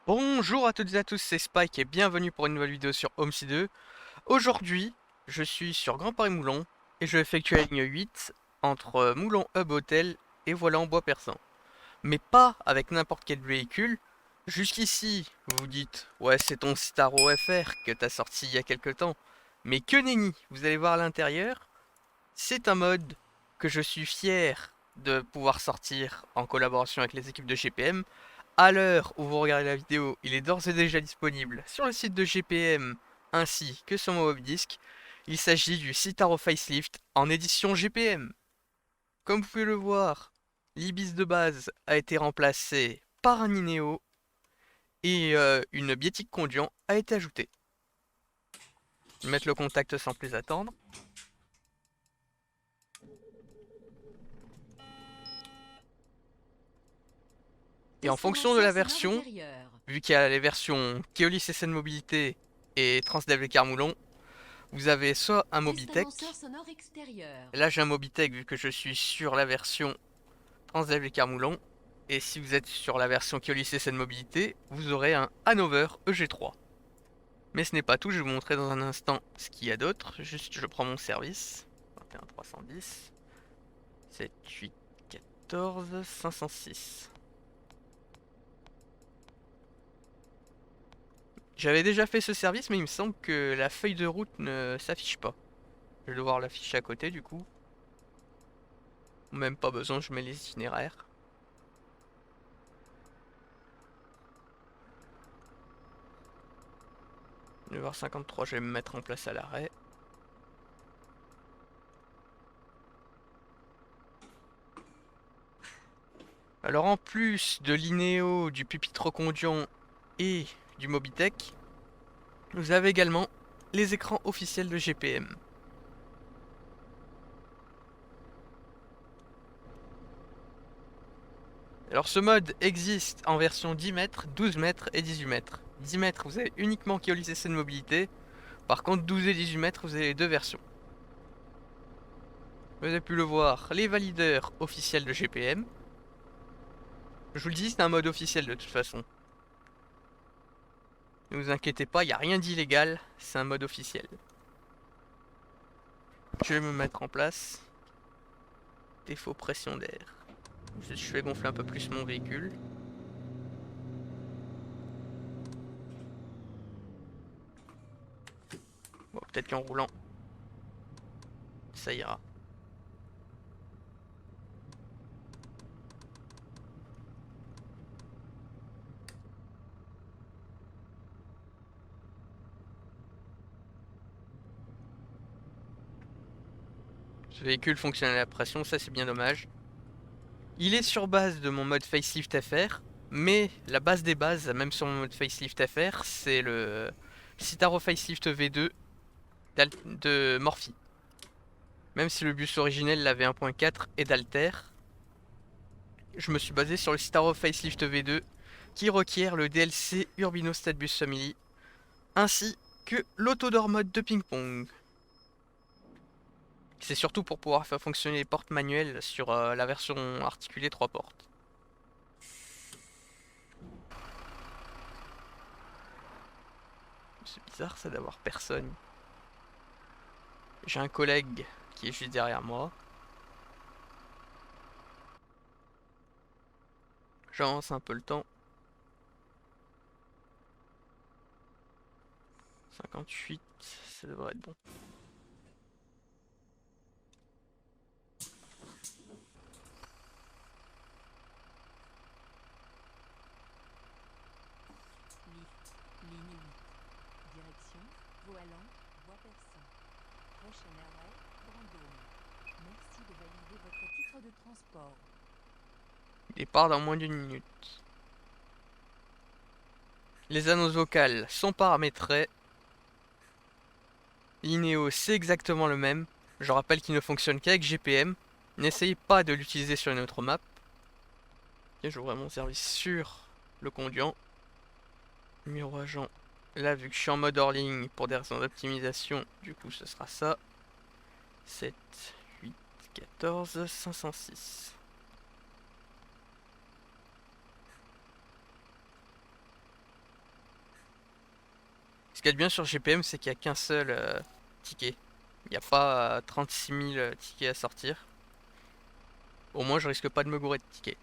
Bonjour à toutes et à tous, c'est Spike et bienvenue pour une nouvelle vidéo sur Homestead 2. Aujourd'hui, je suis sur Grand Paris Moulon et je vais effectuer la ligne 8 entre Moulon Hub Hotel et Voilà en bois persan. Mais pas avec n'importe quel véhicule. Jusqu'ici, vous vous dites, ouais c'est ton Citaro FR que t'as sorti il y a quelques temps. Mais que nenni, vous allez voir à l'intérieur, c'est un mode que je suis fier de pouvoir sortir en collaboration avec les équipes de GPM. À l'heure où vous regardez la vidéo, il est d'ores et déjà disponible sur le site de GPM ainsi que sur mon webdisk. Il s'agit du Citaro Facelift en édition GPM. Comme vous pouvez le voir, l'Ibis de base a été remplacé par un Inéo et une Bietic Condian a été ajoutée. Je vais mettre le contact sans plus attendre. Et en fonction de la version, vu qu'il y a les versions Keolis SN Mobilité et Transdev Les Carmoulon, vous avez soit un Mobitech. Là j'ai un Mobitech vu que je suis sur la version Transdev Les Carmoulon. Et si vous êtes sur la version Keolis SN Mobilité, vous aurez un Hanover EG3. Mais ce n'est pas tout, je vais vous montrer dans un instant ce qu'il y a d'autre. Juste je prends mon service. 21 310 7 8 14 506. J'avais déjà fait ce service mais il me semble que la feuille de route ne s'affiche pas. Je vais devoir l'afficher à côté du coup. Même pas besoin, je mets les itinéraires. 9h53, je vais me mettre en place à l'arrêt. Alors en plus de l'Inéo, du pupitre Condian et du Mobitech, vous avez également les écrans officiels de GPM. Alors ce mode existe en version 10 mètres, 12 mètres et 18 mètres. 10 mètres, vous avez uniquement Keolis SN Mobilité. Par contre, 12 et 18 mètres, vous avez les deux versions. Vous avez pu le voir, les valideurs officiels de GPM. Je vous le dis, c'est un mode officiel de toute façon. Ne vous inquiétez pas, il n'y a rien d'illégal, c'est un mode officiel. Je vais me mettre en place. Défaut pression d'air. Je vais gonfler un peu plus mon véhicule. Bon, peut-être qu'en roulant, ça ira. Ce véhicule fonctionne à la pression, ça c'est bien dommage. Il est sur base de mon mode Facelift FR, mais la base des bases, même sur mon mode Facelift FR, c'est le Citaro Facelift V2 de Morphy. Même si le bus originel l'avait 1.4 et d'Alter, je me suis basé sur le Citaro Facelift V2 qui requiert le DLC Urbino Bus Family ainsi que l'Autodor mode de ping-pong. C'est surtout pour pouvoir faire fonctionner les portes manuelles sur la version articulée 3 portes. C'est bizarre ça d'avoir personne. J'ai un collègue qui est juste derrière moi. J'avance un peu le temps. 58, ça devrait être bon. Départ dans moins d'une minute. Les annonces vocales sont paramétrées. L'Inéo c'est exactement le même. Je rappelle qu'il ne fonctionne qu'avec GPM. N'essayez pas de l'utiliser sur une autre map. Et j'ouvre mon service sur le Condian. Numéro agent. Là vu que je suis en mode hors ligne pour des raisons d'optimisation, du coup ce sera ça. 7, 8, 14, 506. qu'il y a de bien sur GPM, c'est qu'il n'y a qu'un seul ticket. Il n'y a pas 36 000 tickets à sortir. Au moins, je risque pas de me gourer de tickets.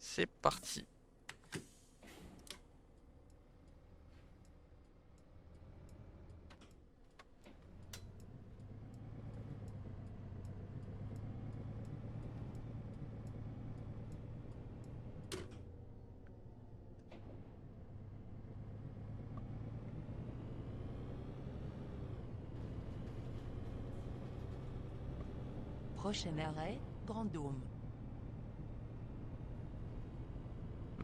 C'est parti. Prochain arrêt, Grand Dôme.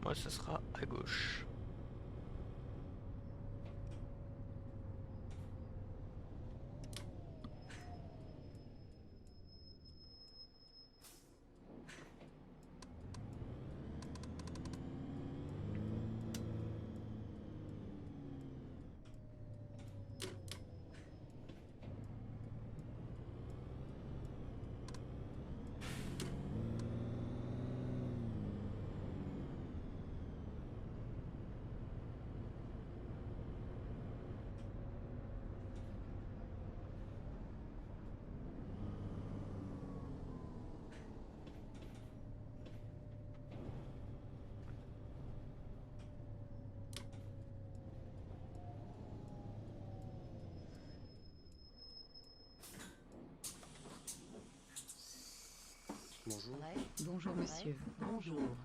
Moi, ce sera à gauche. Bonjour. Bonjour monsieur. Bonjour.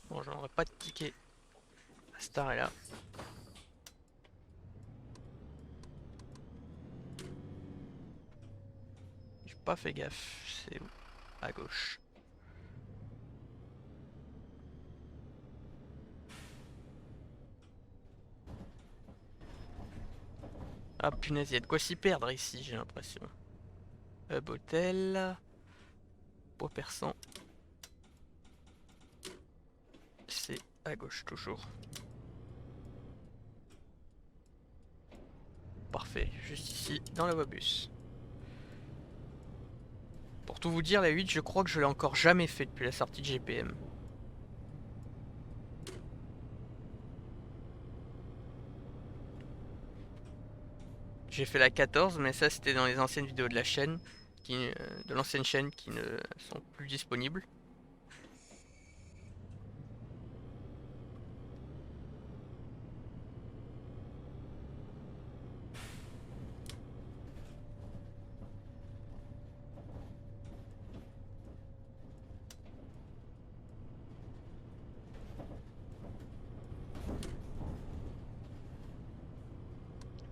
Bon, j'en aurai pas de ticket. La star est là. J'ai pas fait gaffe. C'est où? À gauche. Ah punaise, il y a de quoi s'y perdre ici, j'ai l'impression. Hub Hôtel. Bois perçant. C'est à gauche toujours. Parfait, juste ici, dans la voie bus. Pour tout vous dire, la 8, je crois que je l'ai encore jamais fait depuis la sortie de GPM. J'ai fait la 14, mais ça c'était dans les anciennes vidéos de la chaîne, de l'ancienne chaîne qui ne sont plus disponibles.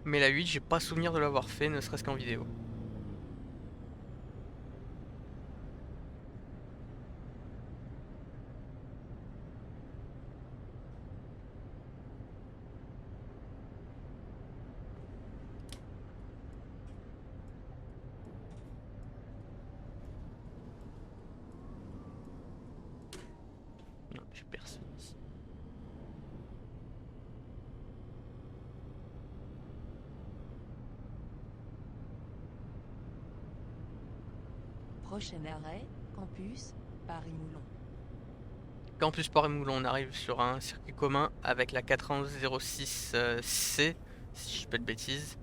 Mais la 8, j'ai pas souvenir de l'avoir fait, ne serait-ce qu'en vidéo. Non, j'ai personne ici. Prochain arrêt, Campus, Paris-Moulon. Campus Paris-Moulon, on arrive sur un circuit commun avec la 41106 C, si je dis pas de bêtises.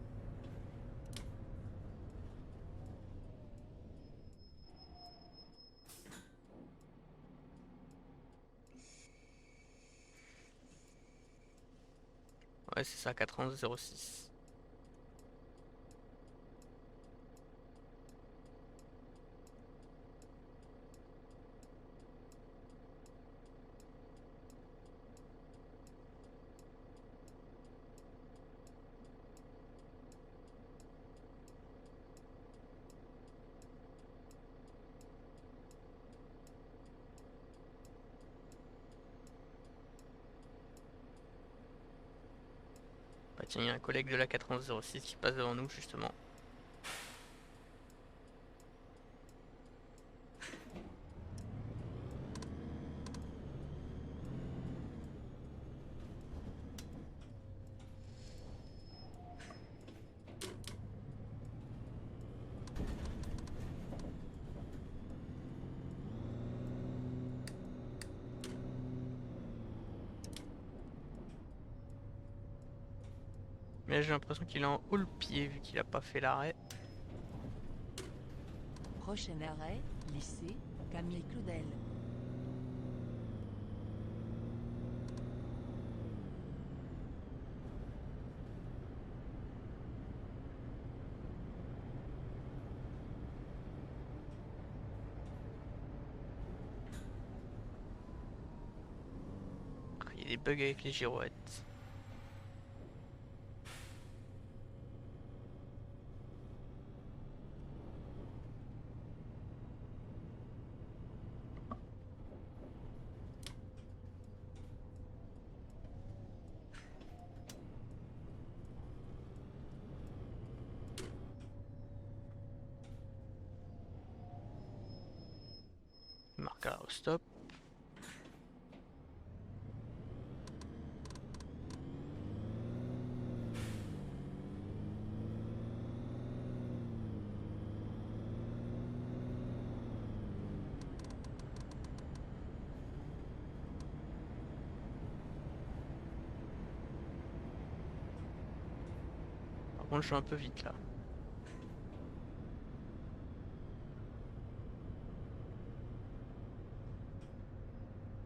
Ouais, c'est ça, 41106. Bah tiens, il y a un collègue de la 41106 qui passe devant nous justement. Mais là, j'ai l'impression qu'il est en haut le pied vu qu'il a pas fait l'arrêt. Prochain arrêt, lycée Camille Claudel. Il y a des bugs avec les girouettes. Marque là au stop. Par contre, je suis un peu vite là.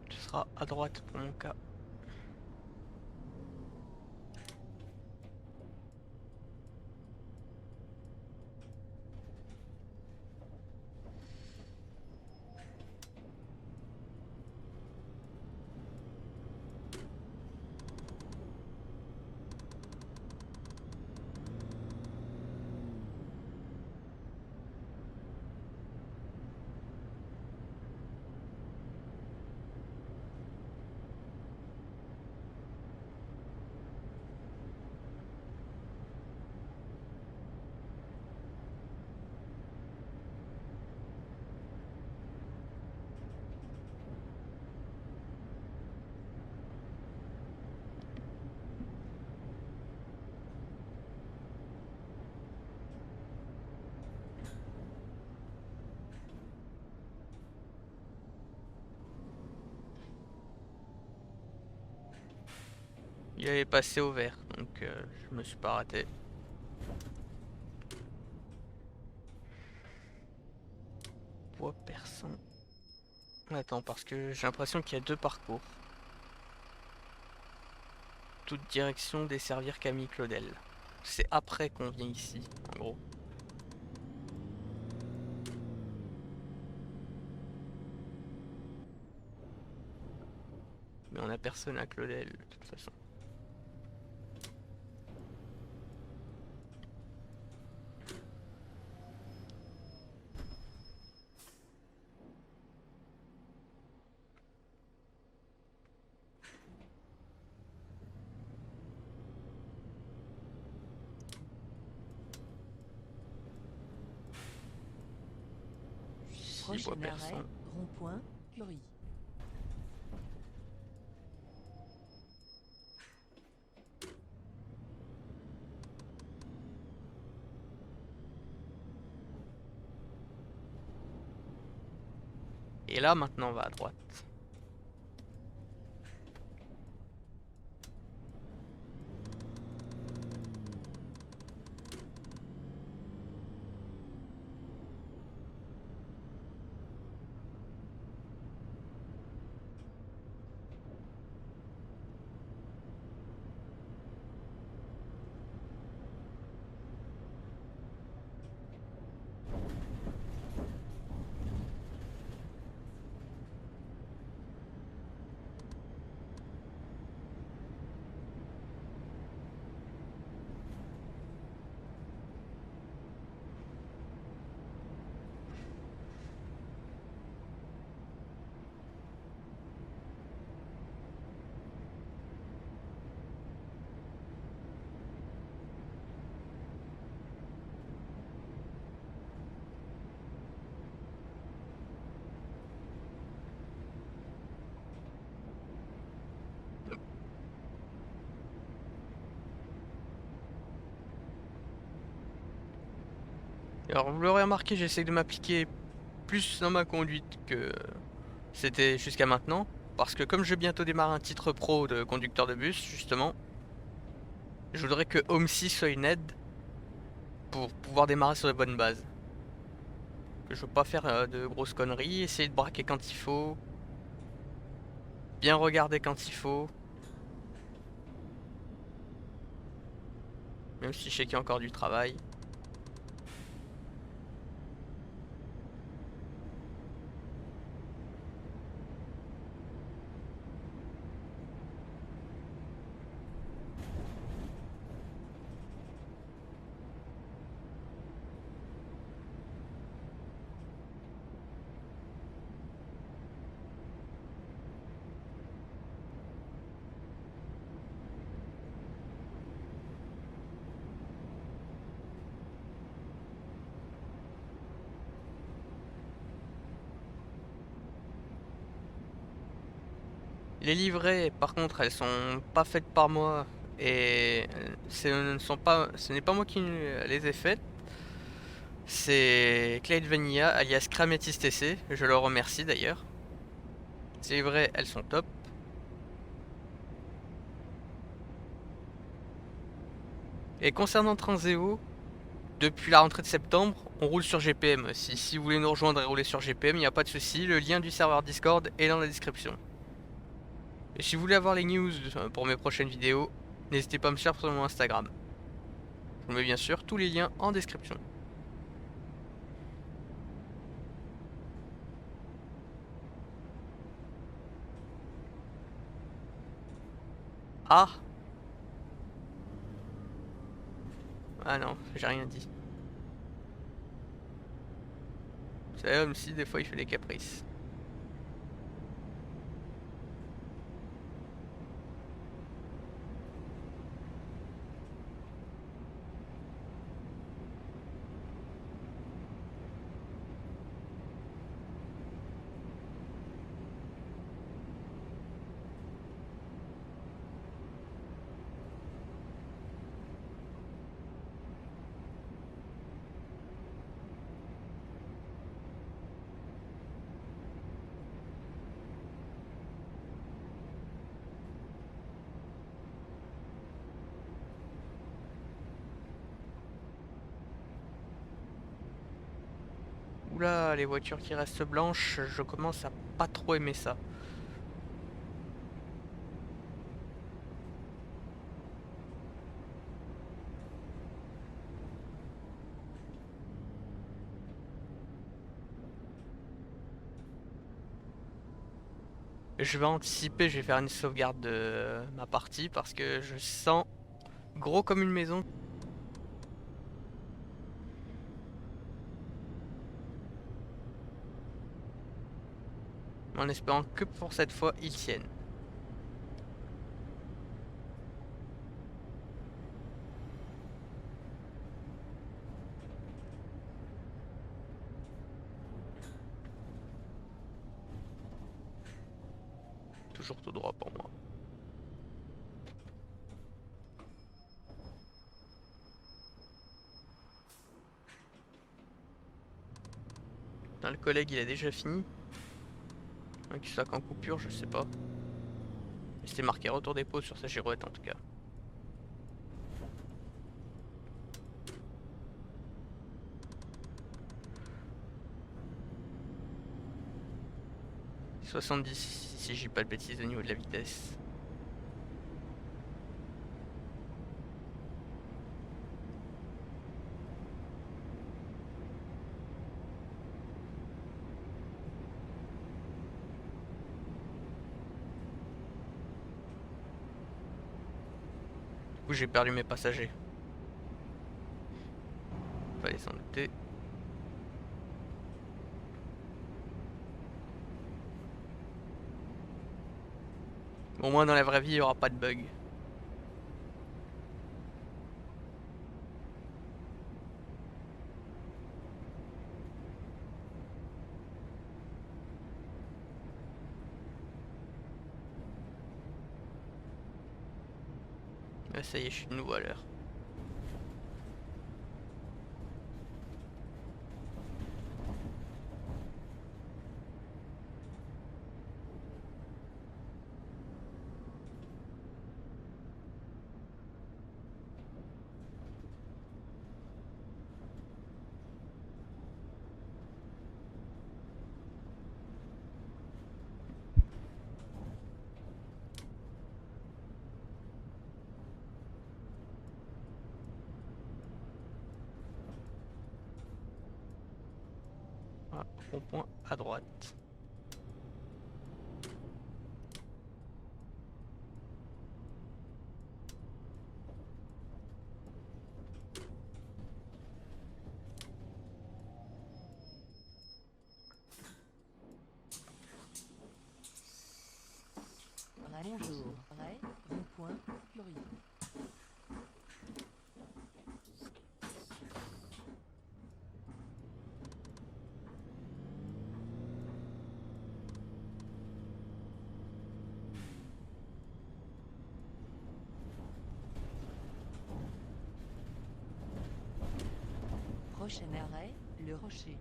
Ce sera à droite pour mon cas. Il avait passé au vert, donc je me suis pas arrêté. Bois perçant. Attends, parce que j'ai l'impression qu'il y a deux parcours. Toute direction desservir Camille Claudel. C'est après qu'on vient ici, en gros. Mais on a personne à Claudel, de toute façon. Prochain arrêt, rond-point, Curie. Et là, maintenant, on va à droite. Alors, vous l'aurez remarqué, j'essaie de m'appliquer plus dans ma conduite que c'était jusqu'à maintenant. Parce que comme je vais bientôt démarrer un titre pro de conducteur de bus, justement, Je voudrais que Home 6 soit une aide pour pouvoir démarrer sur de bonnes bases. Je veux pas faire de grosses conneries, essayer de braquer quand il faut, bien regarder quand il faut. Même si je sais qu'il y a encore du travail. Les livrets, par contre, elles sont pas faites par moi et ce n'est pas moi qui les ai faites. C'est Clyde Vanilla alias Crametis TC, je le remercie d'ailleurs. Ces livrets, elles sont top. Et concernant Transeo, depuis la rentrée de septembre, on roule sur GPM. Si vous voulez nous rejoindre et rouler sur GPM, il n'y a pas de souci, le lien du serveur Discord est dans la description. Et si vous voulez avoir les news pour mes prochaines vidéos, n'hésitez pas à me suivre sur mon Instagram. Je vous mets bien sûr tous les liens en description. Ah! Ah non, j'ai rien dit. C'est comme si des fois il fait des caprices. Oula, les voitures qui restent blanches, je commence à pas trop aimer ça. Je vais anticiper, je vais faire une sauvegarde de ma partie parce que je sens gros comme une maison. En espérant que pour cette fois, ils tiennent. Toujours tout droit pour moi. Putain, le collègue il a déjà fini. Qui soit qu'en coupure, je sais pas. C'était marqué retour des pauses sur sa girouette en tout cas. « 70 si j'ai pas de bêtises au niveau de la vitesse. » Du coup j'ai perdu mes passagers. Fallait s'en douter. Au moins dans la vraie vie il n'y aura pas de bug. Ah, ça y est, je suis de nouveau à l'heure. Voilà, rond-point à droite. Bonjour. Rond-point, Fleury. Prochain arrêt, Le Rocher.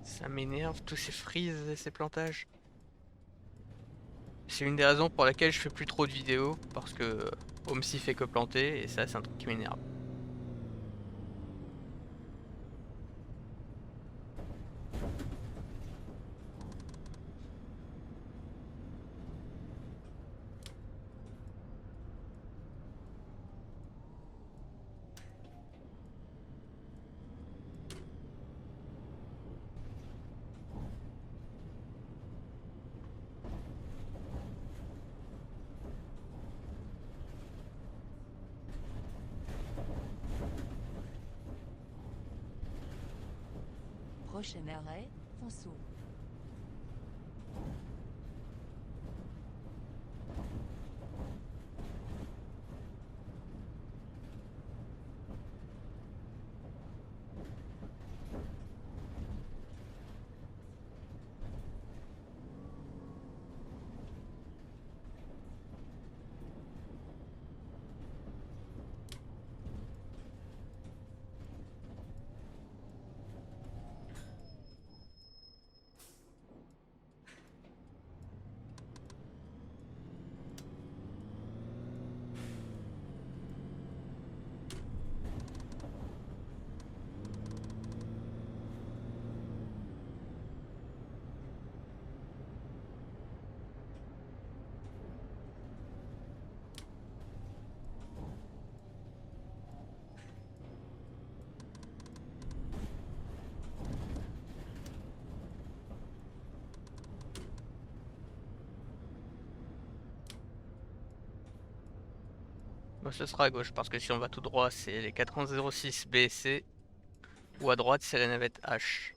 Ça m'énerve tous ces frises et ces plantages. C'est une des raisons pour laquelle je fais plus trop de vidéos, parce que Homesy fait que planter, et ça c'est un truc qui m'énerve. Prochain arrêt, Fonceau. Bon, ce sera à gauche, parce que si on va tout droit, c'est les 8006 B et C, ou à droite, c'est la navette H.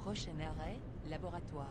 Prochain arrêt, Laboratoire.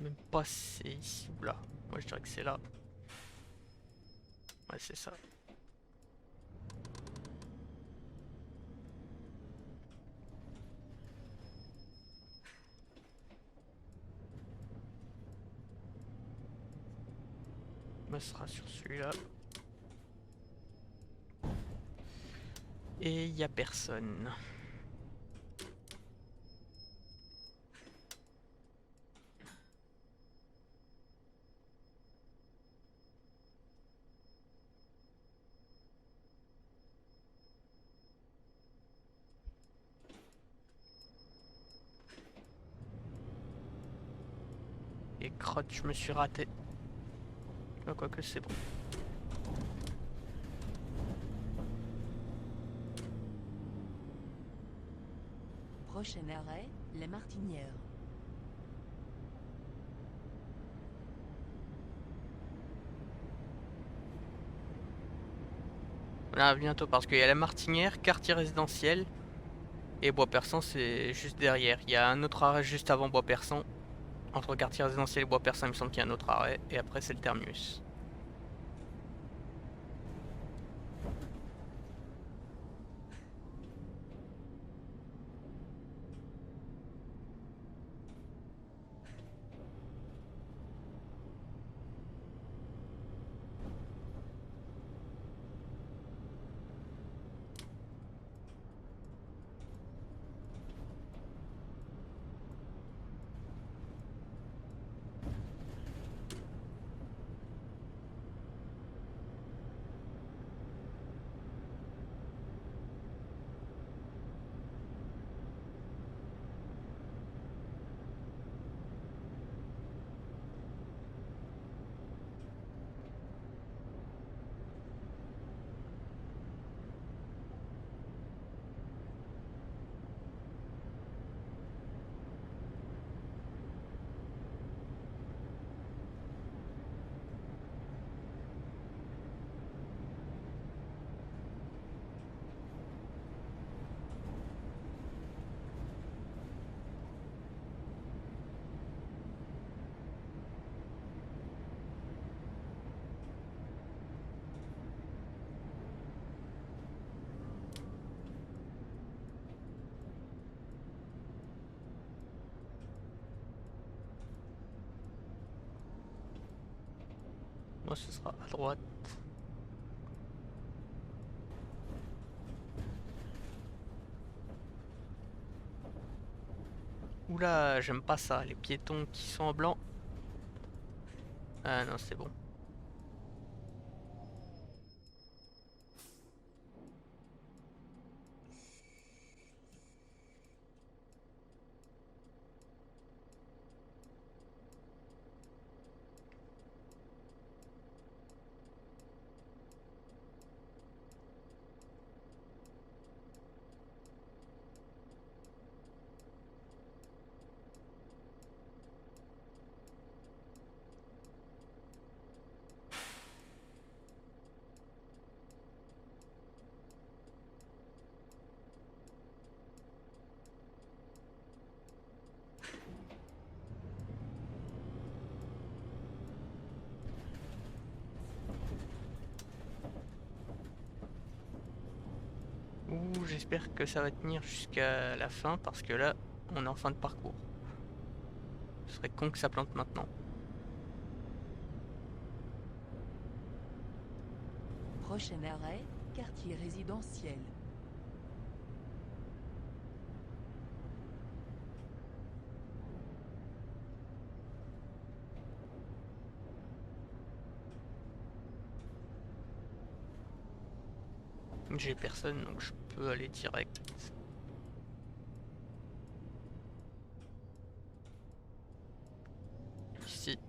Même pas si c'est ici ou là. Moi je dirais que c'est là. Ouais, c'est ça. Moi ce sera sur celui-là. Et il y a personne. Et crotte, je me suis raté. Ah, quoique c'est bon. Prochain arrêt, Les Martinières. Là, bientôt, parce qu'il y a la Martinière, quartier résidentiel, et Bois-Persan, c'est juste derrière. Il y a un autre arrêt juste avant Bois-Persan. Entre quartier résidentiel et Bois-Persan, il me semble qu'il y a un autre arrêt, et après, c'est le terminus. Moi, ce sera à droite. Oula, j'aime pas ça, les piétons qui sont en blanc. Ah non, c'est bon. Ouh, j'espère que ça va tenir jusqu'à la fin, parce que là, on est en fin de parcours. Ce serait con que ça plante maintenant. Prochain arrêt, quartier résidentiel. J'ai personne, donc je peux aller direct. Ici. De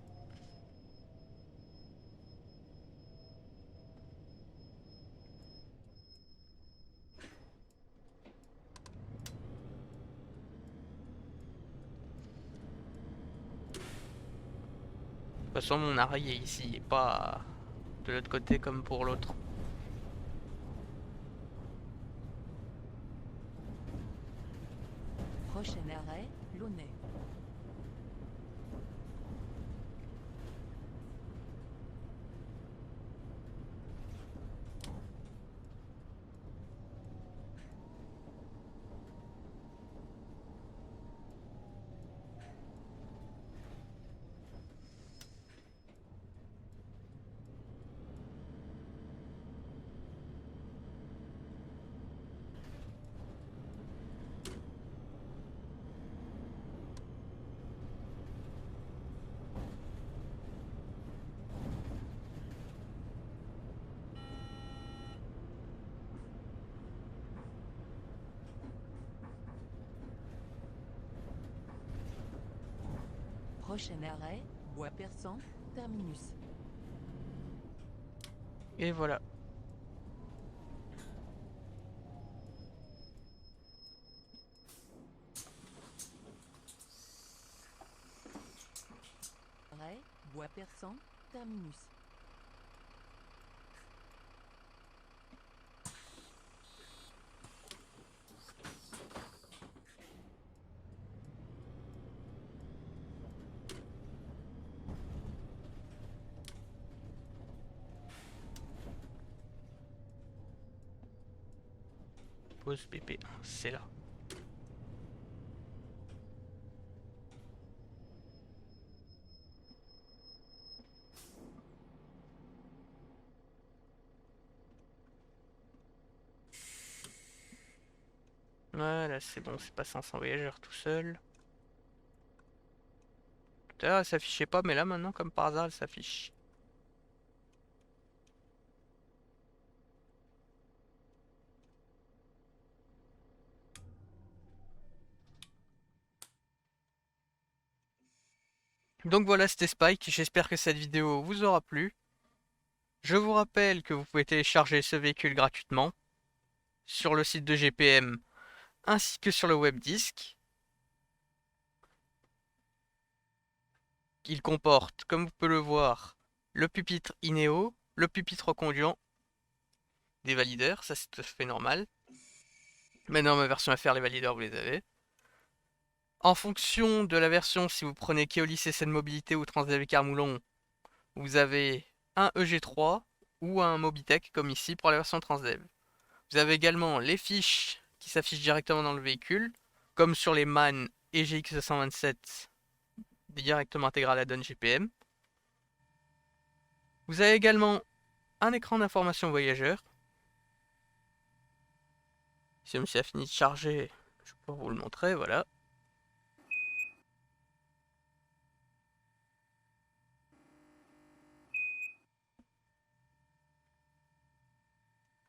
toute façon, mon arrêt est ici, et pas de l'autre côté comme pour l'autre. Prochain arrêt, Launay. Prochain arrêt, Bois Perçant, terminus. Et voilà. Arrêt, Bois Perçant, terminus. Pause BP1, c'est là. Voilà, c'est bon, c'est pas 500 voyageurs tout seul. Tout à l'heure, elle s'affichait pas, mais là, maintenant, comme par hasard, elle s'affiche. Donc voilà, c'était Spike. J'espère que cette vidéo vous aura plu. Je vous rappelle que vous pouvez télécharger ce véhicule gratuitement sur le site de GPM ainsi que sur le webdisk. Il comporte, comme vous pouvez le voir, le pupitre Ineo, le pupitre reconduisant, des valideurs, ça c'est tout à fait normal. Maintenant, ma version FR, les valideurs, vous les avez. En fonction de la version, si vous prenez Keolis SN Mobilité ou Transdev Carmoulon, vous avez un EG3 ou un Mobitech, comme ici pour la version Transdev. Vous avez également les fiches qui s'affichent directement dans le véhicule, comme sur les MAN et GX227, directement intégré à la donne GPM. Vous avez également un écran d'information voyageur. Si on a fini de charger, je peux vous le montrer, voilà.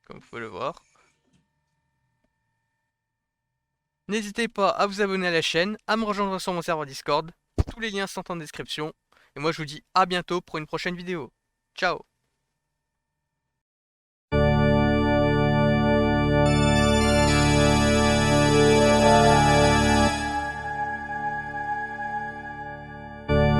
Comme vous pouvez le voir. N'hésitez pas à vous abonner à la chaîne, à me rejoindre sur mon serveur Discord. Tous les liens sont en description. Et moi je vous dis à bientôt pour une prochaine vidéo. Ciao!